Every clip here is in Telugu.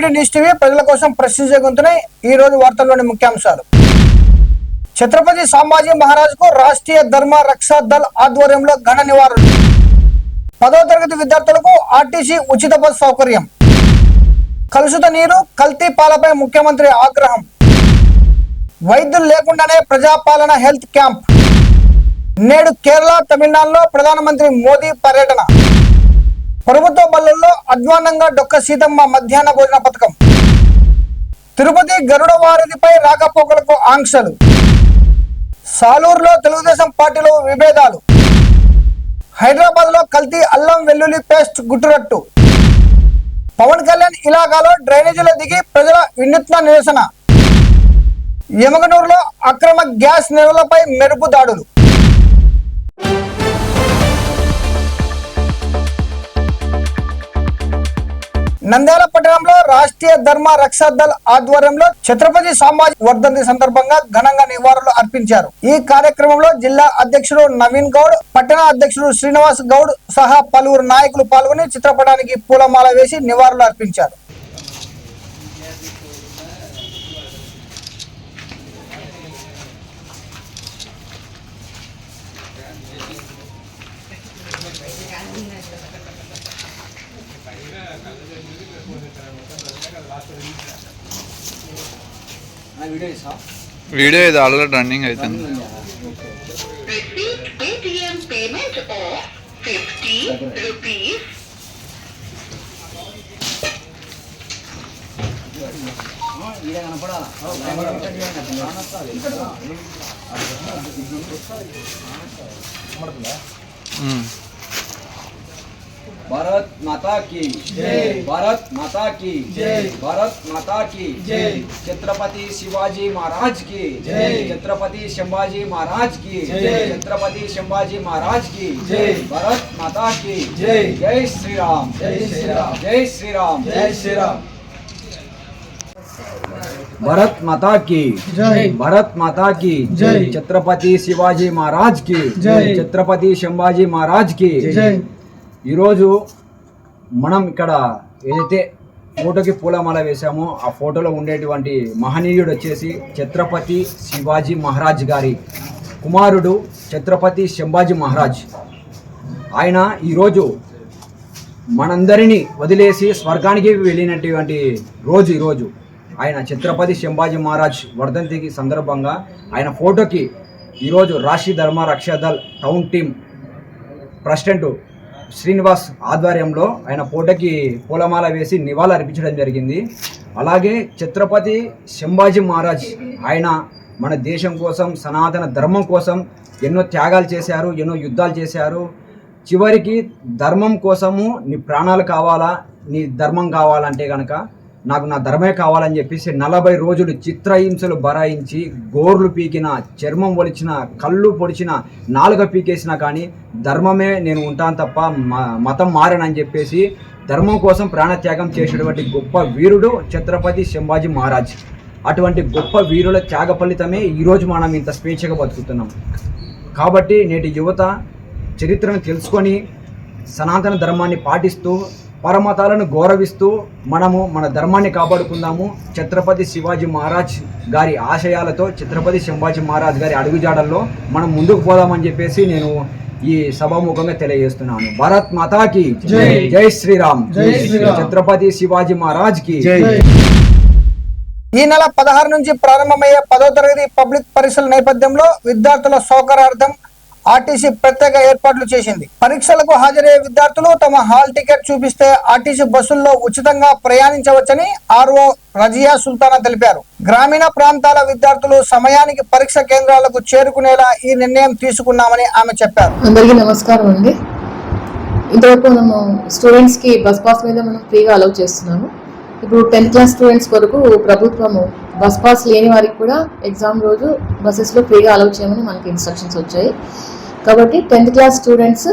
టీడీ న్యూస్ టీవీ ప్రజల కోసం ప్రశ్నించే గొంతునాయి. ఈ రోజు వార్తల్లోని ముఖ్యాంశాలు. ఛత్రపతి సంభాజీ మహారాజ్కు రాష్ట్రీయ ధర్మ రక్షా దళ్ ఆధ్వర్యంలో ఘన నివారణ. 10వ తరగతి విద్యార్థులకు ఆర్టీసీ ఉచిత బస్ సౌకర్యం. కలుషిత నీరు, కల్తీ పాలపై ముఖ్యమంత్రి ఆగ్రహం. వైద్యులు లేకుండానే ప్రజాపాలన హెల్త్ క్యాంప్. నేడు కేరళ, తమిళనాడులో ప్రధానమంత్రి మోదీ పర్యటన. ప్రభుత్వ బళ్ళల్లో అధ్వాన్నంగా డొక్క సీతమ్మ మధ్యాహ్న భోజన పథకం. తిరుపతి గరుడ వారధిపై రాకపోకలకు ఆంక్షలు. సాలూరులో తెలుగుదేశం పార్టీలో విభేదాలు. హైదరాబాద్ లో కల్తీ అల్లం వెల్లుల్లి పేస్ట్ గుట్టురట్టు. పవన్ కళ్యాణ్ ఇలాకాలో డ్రైనేజీలో దిగి ప్రజల వినూత్న నిరసన. యమగనూరులో అక్రమ గ్యాస్ నిల్వలపై మెరుపు దాడులు. నంద్యాల పట్టణంలో రాష్ట్రీయ ధర్మ రక్షా దళ్ ఆధ్వర్యంలో ఛత్రపతి సంభాజీ వర్ధంతి సందర్భంగా ఘనంగా నివాళులు అర్పించారు. ఈ కార్యక్రమంలో జిల్లా అధ్యక్షుడు నవీన్ గౌడ్, పట్టణ అధ్యక్షుడు శ్రీనివాస్ గౌడ్ సహా పలువురు నాయకులు పాల్గొని చిత్రపటానికి పూలమాల వేసి నివాళులు అర్పించారు. వీడియో ఇది ఆల్రెడీ రన్నింగ్ అవుతుంది. भारत माता की जय, भारत माता की जय, भारत माता की जय, छत्रपति शिवाजी महाराज की जय, छत्रपति संभाजी महाराज की जय, छत्रपति संभाजी महाराज की जय, भारत माता की जय, जय श्री राम, जय श्री राम, जय श्री राम, जय श्री राम। भारत माता की जय, भारत माता की जय, छत्रपति शिवाजी महाराज की जय, छत्रपति संभाजी महाराज की जय। ఈరోజు మనం ఇక్కడ ఏదైతే ఫోటోకి పూలమాల వేసామో ఆ ఫోటోలో ఉండేటువంటి మహనీయుడు వచ్చేసి ఛత్రపతి శివాజీ మహారాజ్ గారి కుమారుడు ఛత్రపతి సంభాజీ మహారాజ్. ఆయన ఈరోజు మనందరినీ వదిలేసి స్వర్గానికి వెళ్ళినటువంటి రోజు ఈరోజు. ఆయన ఛత్రపతి సంభాజీ మహారాజ్ వర్ధంతికి సందర్భంగా ఆయన ఫోటోకి ఈరోజు Rashtriya Dharma Raksha Dal town team president Srinivas ఆధ్వర్యంలో ఆయన ఫోటోకి పూలమాల వేసి నివాళులు అర్పించడం జరిగింది. అలాగే ఛత్రపతి సంభాజీ మహారాజ్ ఆయన మన దేశం కోసం, సనాతన ధర్మం కోసం ఎన్నో త్యాగాలు చేశారు, ఎన్నో యుద్ధాలు చేశారు. చివరికి ధర్మం కోసము నీ ప్రాణాలు కావాలా, నీ ధర్మం కావాలంటే కనుక నాకు నా ధర్మే కావాలని చెప్పేసి 40 రోజులు చిత్రహింసలు బరాయించి గోర్లు పీకిన, చర్మం ఒలిచిన, కళ్ళు పొడిచిన, నాలుక పీకేసినా కానీ ధర్మమే నేను ఉంటాను తప్ప మతం మారనని చెప్పేసి ధర్మం కోసం ప్రాణత్యాగం చేసేటువంటి గొప్ప వీరుడు ఛత్రపతి సంభాజీ మహారాజ్. అటువంటి గొప్ప వీరుల త్యాగ ఫలితమే ఈరోజు మనం ఇంత స్వేచ్ఛగా బతుకుతున్నాం. కాబట్టి నేటి యువత చరిత్రను తెలుసుకొని సనాతన ధర్మాన్ని పాటిస్తూ పరమతాలను గౌరవిస్తూ మనము మన ధర్మాన్ని కాపాడుకుందాము. ఛత్రపతి శివాజీ మహారాజ్ గారి ఆశయాలతో, ఛత్రపతి సంభాజీ మహారాజ్ గారి అడుగుజాడల్లో మనం ముందుకు పోదామని చెప్పేసి నేను ఈ సభాముఖంగా తెలియజేస్తున్నాను. భారత్ మాతాకి జై, జై శ్రీరామ్, జై శ్రీరామ్, ఛత్రపతి శివాజీ మహారాజ్ కి జై. ఈ నెల 16 నుంచి ప్రారంభమయ్యే 10వ తరగతి పబ్లిక్ పరీక్షల నేపథ్యంలో విద్యార్థుల సౌకర్యార్థం ఆర్టీసీ ప్రత్యేక ఏర్పాట్లు చేసింది. పరీక్షలకు హాజరయ్యే విద్యార్థులు తమ హాల్ టికెట్ చూపిస్తే ఆర్టీసీ బస్సుల్లో ఉచితంగా ప్రయాణించవచ్చని ఆర్ఓ రజియా సుల్తానా తెలిపారు. గ్రామీణ ప్రాంతాల విద్యార్థులు సమయానికి పరీక్ష కేంద్రాలకు చేరుకునేలా ఈ నిర్ణయం తీసుకున్నామని ఆమె చెప్పారు. అందరికీ నమస్కారం అండి. ఇంతవరకు మనము స్టూడెంట్స్ కి బస్ పాస్ మీద మనం ఫ్రీగా అలౌ చేస్తున్నాము. ఇప్పుడు 10th క్లాస్ స్టూడెంట్స్ కొరకు ప్రభుత్వము బస్ పాస్ లేని వారికి కూడా ఎగ్జామ్ రోజు బస్సెస్లో ఫ్రీగా అలౌ చేయమని మనకి ఇన్స్ట్రక్షన్స్ వచ్చాయి. కాబట్టి 10th క్లాస్ స్టూడెంట్స్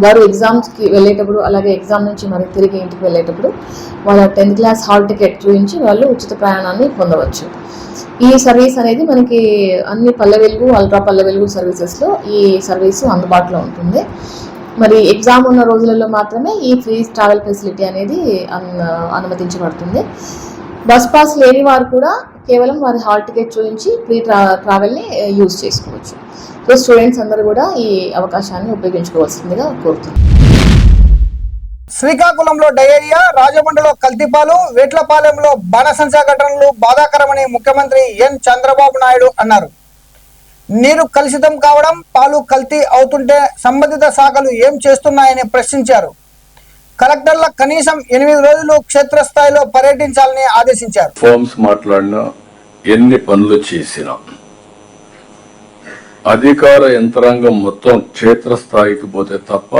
వారు ఎగ్జామ్స్కి వెళ్ళేటప్పుడు, అలాగే ఎగ్జామ్ నుంచి మరి తిరిగి ఇంటికి వెళ్ళేటప్పుడు వాళ్ళ 10th క్లాస్ హాల్ టికెట్ చూపించి వాళ్ళు ఉచిత ప్రయాణాన్ని పొందవచ్చు. ఈ సర్వీస్ అనేది మనకి అన్ని పల్లె వెలుగు, అల్ట్రా పల్లె వెలుగు సర్వీసెస్లో ఈ సర్వీసు అందుబాటులో ఉంటుంది. మరి ఎగ్జామ్ ఉన్న రోజులలో మాత్రమే ఈ ఫ్రీ ట్రావెల్ ఫెసిలిటీ అనేది అనుమతించబడుతుంది. బస్ పాస్ లేని వారు కూడా కేవలం వారి హాల్ టికెట్ చూపించి ఫ్రీ ట్రావెల్ని యూజ్ చేసుకోవచ్చు. సో స్టూడెంట్స్ అందరూ కూడా ఈ అవకాశాన్ని ఉపయోగించుకోవాల్సిందిగా కోరుతున్నాను. శ్రీకాకుళంలో డయేరియా, రాజమండ్రిలో కల్తీపాలు, వేట్లపాలెంలో బాణసంచా ఘటనలు బాధాకరమని ముఖ్యమంత్రి ఎన్ చంద్రబాబు నాయుడు అన్నారు. నీరు కలుషితం కావడం, పాలు కల్తీ అవుతుంటే సంబంధిత శాఖలు ఏం చేస్తున్నాయని ప్రశ్నించారు. కలెక్టర్ల కనీసం 8 రోజులు క్షేత్రస్థాయిలో పర్యటించాలని ఆదేశించారు. ఫార్మ్స్ మాట్లాడినా, ఎన్ని పనులు చేసినా అధికార యంత్రాంగం మొత్తం క్షేత్రస్థాయికి పోతే తప్ప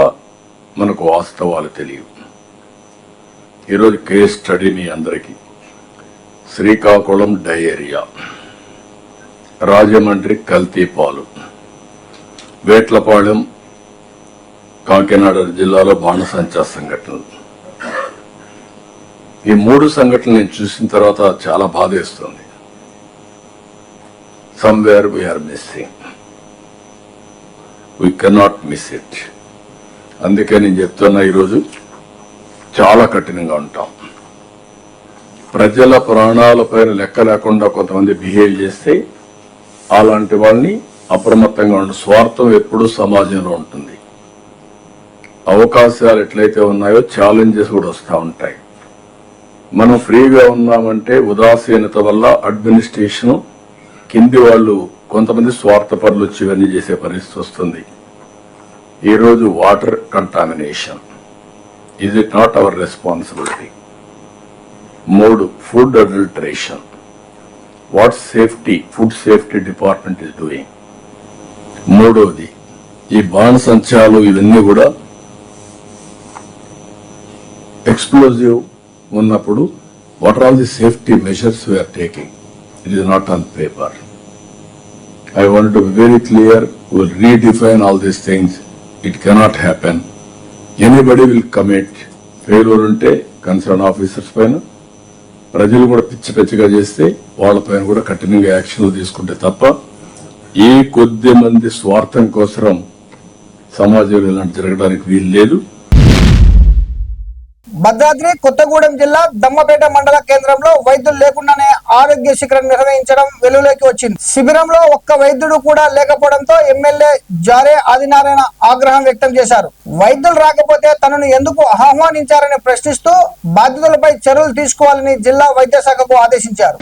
మనకు వాస్తవాలు తెలియవు. ఈరోజు కేస్ స్టడీ మీ అందరికీ. శ్రీకాకుళం డయేరియా, రాజమండ్రి కల్తీపాలు, వేట్లపాళెం కాకినాడ జిల్లాలో బాణసంచా సంఘటనలు. ఈ 3 సంఘటనలు నేను చూసిన తర్వాత చాలా బాధేస్తుంది. Somewhere we are missing, we cannot miss it. అందుకే నేను చెప్తున్నా, ఈరోజు చాలా కఠినంగా ఉంటాం. ప్రజల ప్రాణాలపైన లెక్క లేకుండా కొంతమంది బిహేవ్ చేస్తే అలాంటి వాళ్ళని అప్రమత్తంగా ఉండే స్వార్థం ఎప్పుడూ సమాజంలో ఉంటుంది. అవకాశాలు ఎట్లయితే ఉన్నాయో ఛాలెంజెస్ కూడా వస్తూ ఉంటాయి. మనం ఫ్రీగా ఉన్నామంటే ఉదాసీనత వల్ల అడ్మినిస్ట్రేషన్ కింది వాళ్ళు కొంతమంది స్వార్థపరులు వచ్చి ఇవన్నీ చేసే పరిస్థితి వస్తుంది. ఈరోజు water contamination, is it not our responsibility? 3, food adulteration, what safety, food safety department is doing. 3వది ఈ బాణసంచాలు, ఇవన్నీ కూడా ఎక్స్ప్లోజివ్ ఉన్నప్పుడు what are all the safety measures we are taking? It is not on paper. I want to be very clear, we will redefine all these things. It cannot happen. Anybody will commit failure unte concerned officers పైన, ప్రజలు కూడా పిచ్చిగా చేస్తే వాళ్ళపైన కూడా కఠినంగా యాక్షన్లు తీసుకుంటే తప్ప ఏ కొద్ది మంది స్వార్థం కోసం సమాజంలో ఇలాంటి జరగడానికి వీలు లేదు. భద్రాద్రి కొత్తగూడెం జిల్లా దమ్మపేట మండల కేంద్రంలో వైద్యులు లేకుండానే ఆరోగ్య శిబిరం నిర్వహించడం వెలుగులోకి వచ్చింది. శిబిరంలో ఒక్క వైద్యుడు కూడా లేకపోవడంతో ఎమ్మెల్యే జారే ఆదినారాయణ ఆగ్రహం వ్యక్తం చేశారు. వైద్యులు రాకపోతే తనను ఎందుకు ఆహ్వానించారని ప్రశ్నిస్తూ బాధితులపై చర్యలు తీసుకోవాలని జిల్లా వైద్య శాఖకు ఆదేశించారు.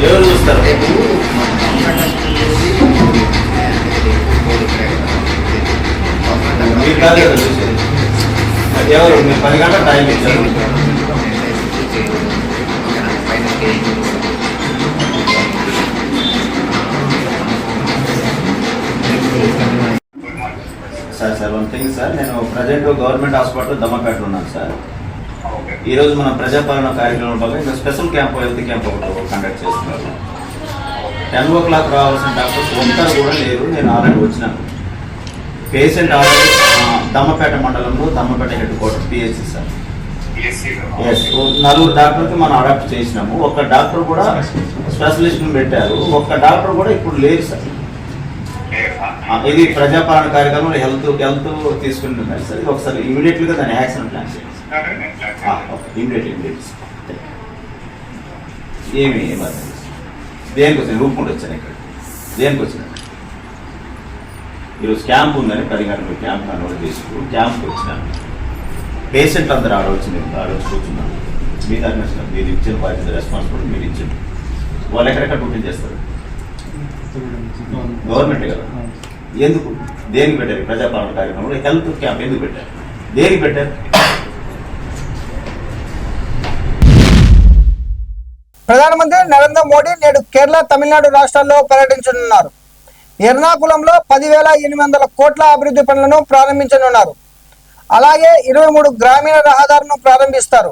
ఎవరు చూస్తారు? మీరు కాదు కదా చూసేది. ఎవరు? మీరు 10 గంటల టైం ఇచ్చారు. సార్ 1 థింగ్ సార్, నేను ప్రజెంట్ గవర్నమెంట్ హాస్పిటల్ దమ్మపేటలో ఉన్నాను సార్. ఈరోజు మనం ప్రజాపాలన కార్యక్రమం భాగంగా స్పెషల్ క్యాంప్, హెల్త్ క్యాంప్ ఒకటి కండక్ట్ చేస్తున్నారు. 10 o'clock రావాల్సిన డాక్టర్స్ ఒక్కరు కూడా లేరు. నేను ఆల్రెడీ వచ్చినాను. పేషెంట్ ఆల్రెడీ దమ్మపేట మండలంలో Dammapeta headquarter PHC sir. Yes, 4 డాక్టర్కి మనం అడాప్ట్ చేసినాము. ఒక్క డాక్టర్ కూడా స్పెషలిస్ట్ని పెట్టారు. ఒక్క డాక్టర్ కూడా ఇప్పుడు లేరు సార్. ఇది ప్రజాపాలన కార్యక్రమంలో హెల్త్ తీసుకుంటున్నారు సార్. ఇది ఒకసారి ఇమీడియట్గా దాన్ని యాక్షన్ ప్లాన్ చేయండి. ఇమీడియట్ ఏమి దేనికి వచ్చిన రూపుకుంటూ వచ్చాను ఇక్కడ. దేనికి వచ్చిన ఈరోజు క్యాంప్ ఉందని 10 గంటలకు క్యాంప్ నోట్ తీసుకు క్యాంప్కి వచ్చినాను. పేషెంట్ అందరూ ఆడవచ్చింది, కూర్చున్నాను. మీ దాని మీరు ఇచ్చిన బాధ్యత, రెస్పాన్సిబిలిటీ మీరు ఇచ్చింది. వాళ్ళు ఎక్కడెక్కడ డ్యూటీ చేస్తారు? గవర్నమెంట్ కదా. ఎందుకు దేనికి పెట్టారు? ప్రజాపాలన కార్యక్రమంలో హెల్త్ క్యాంప్ ఎందుకు పెట్టారు? దేనికి పెట్టారు? ప్రధానమంత్రి నరేంద్ర మోడీ నేడు కేరళ, తమిళనాడు రాష్ట్రాల్లో పర్యటించనున్నారు. ఎర్నాకుళంలో 10,800 కోట్ల అభివృద్ధి పనులను ప్రారంభించనున్నారు. అలాగే 23 గ్రామీణ రహదారులను ప్రారంభిస్తారు.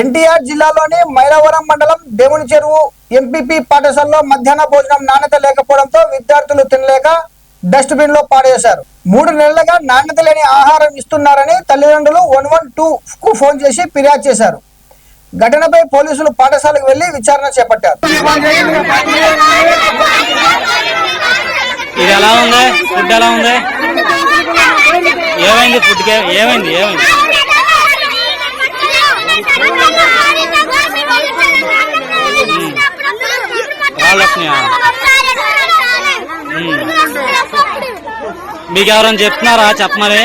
ఎన్టీఆర్ జిల్లాలోని మైలవరం మండలం దేవుని చెరువు ఎంపీపీ పాఠశాలలో మధ్యాహ్న భోజనం నాణ్యత లేకపోవడంతో విద్యార్థులు తినలేక డస్ట్బిన్ లో పాడేశారు. 3 నెలలుగా నాణ్యత లేని ఆహారం ఇస్తున్నారని తల్లిదండ్రులు 112 కు ఫోన్ చేసి ఫిర్యాదు చేశారు. ఘటనపై పోలీసులు పాఠశాలకు వెళ్లి విచారణ చేపట్టారు. ఇది ఎలా ఉంది? ఫుడ్ ఎలా ఉంది? ఏమైంది? ఫుడ్ ఏమైంది? మీకు ఎవరైనా చెప్తున్నారా చెప్పమని?